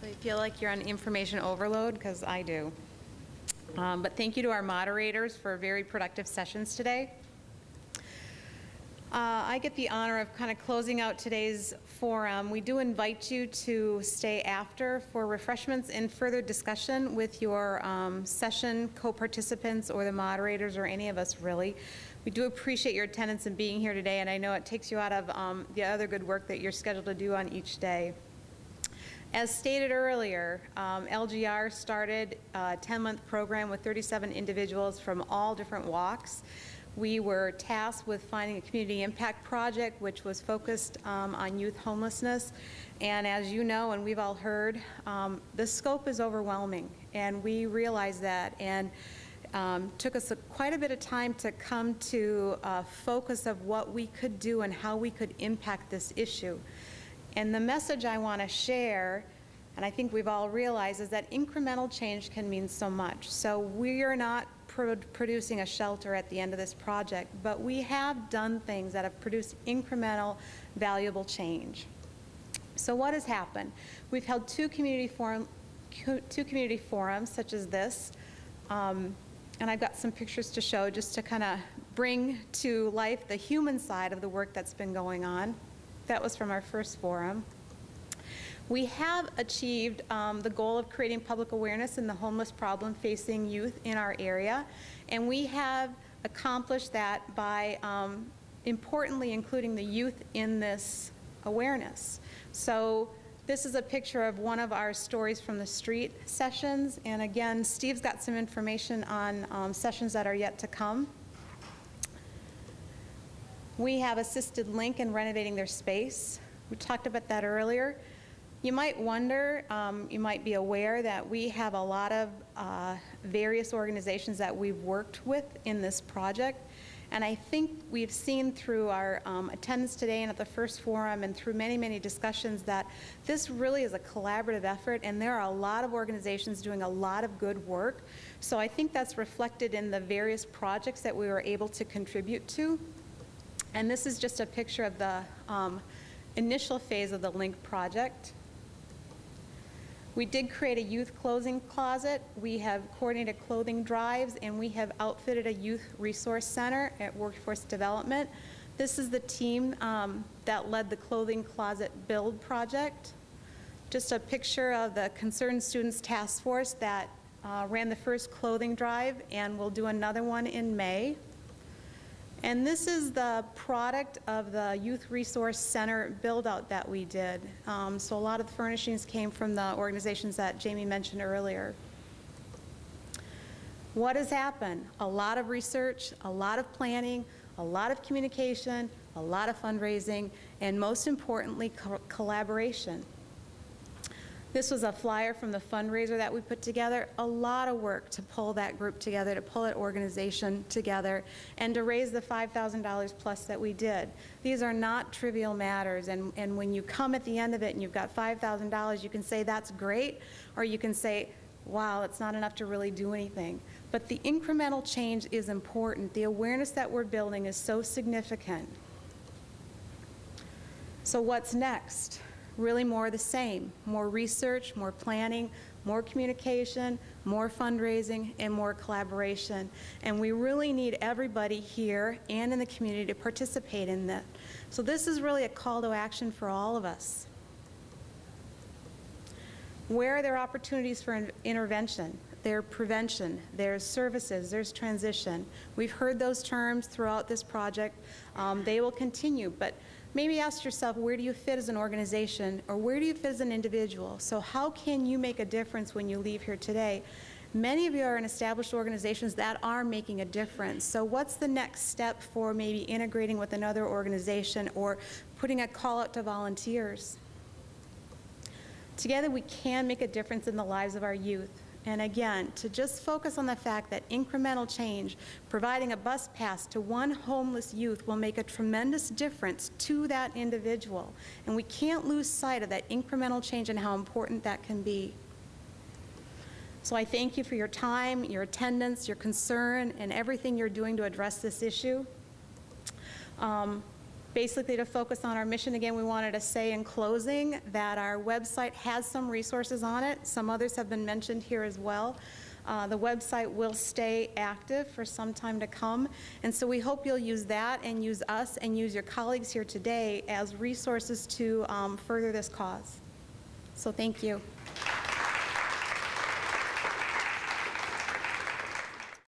So you feel like you're on information overload? Because I do. But thank you to our moderators for very productive sessions today. I get the honor of kind of closing out today's forum. We do invite you to stay after for refreshments and further discussion with your session co-participants or the moderators or any of us really. We do appreciate your attendance and being here today, and I know it takes you out of the other good work that you're scheduled to do on each day. As stated earlier, LGR started a 10-month program with 37 individuals from all different walks. We were tasked with finding a community impact project which was focused on youth homelessness. And as you know, and we've all heard, the scope is overwhelming, and we realize that. And took us quite a bit of time to come to a focus of what we could do and how we could impact this issue. And the message I want to share, and I think we've all realized, is that incremental change can mean so much. So we are not producing a shelter at the end of this project, but we have done things that have produced incremental, valuable change. So what has happened? We've held two community forums such as this, and I've got some pictures to show just to kind of bring to life the human side of the work that's been going on. That was from our first forum. We have achieved the goal of creating public awareness in the homeless problem facing youth in our area, and we have accomplished that by importantly including the youth in this awareness. So this is a picture of one of our stories from the street sessions, and again, Steve's got some information on sessions that are yet to come. We have assisted Link in renovating their space. We talked about that earlier. You might wonder, you might be aware that we have a lot of various organizations that we've worked with in this project. And I think we've seen through our attendance today and at the first forum and through many, many discussions that this really is a collaborative effort, and there are a lot of organizations doing a lot of good work. So I think that's reflected in the various projects that we were able to contribute to. And this is just a picture of the initial phase of the Link project. We did create a youth clothing closet. We have coordinated clothing drives, and we have outfitted a youth resource center at Workforce Development. This is the team that led the clothing closet build project. Just a picture of the Concerned Students Task Force that ran the first clothing drive, and we'll do another one in May. And this is the product of the Youth Resource Center build-out that we did. So a lot of the furnishings came from the organizations that Jamie mentioned earlier. What has happened? A lot of research, a lot of planning, a lot of communication, a lot of fundraising, and most importantly, collaboration. This was a flyer from the fundraiser that we put together. A lot of work to pull that group together, to pull that organization together, and to raise the $5,000 plus that we did. These are not trivial matters, and when you come at the end of it and you've got $5,000, you can say that's great, or you can say, wow, it's not enough to really do anything. But the incremental change is important. The awareness that we're building is so significant. So what's next? Really more of the same. More research, more planning, more communication, more fundraising, and more collaboration. And we really need everybody here and in the community to participate in that. So this is really a call to action for all of us. Where are there opportunities for intervention? There's prevention, there's services, there's transition. We've heard those terms throughout this project. They will continue, but maybe ask yourself, where do you fit as an organization, or where do you fit as an individual? So how can you make a difference when you leave here today? Many of you are in established organizations that are making a difference. So what's the next step for maybe integrating with another organization or putting a call out to volunteers? Together we can make a difference in the lives of our youth. And again, to just focus on the fact that incremental change, providing a bus pass to one homeless youth, will make a tremendous difference to that individual. And we can't lose sight of that incremental change and how important that can be. So I thank you for your time, your attendance, your concern, and everything you're doing to address this issue. Basically, to focus on our mission, again, we wanted to say in closing that our website has some resources on it. Some others have been mentioned here as well. The website will stay active for some time to come, and so we hope you'll use that and use us and use your colleagues here today as resources to further this cause. So thank you.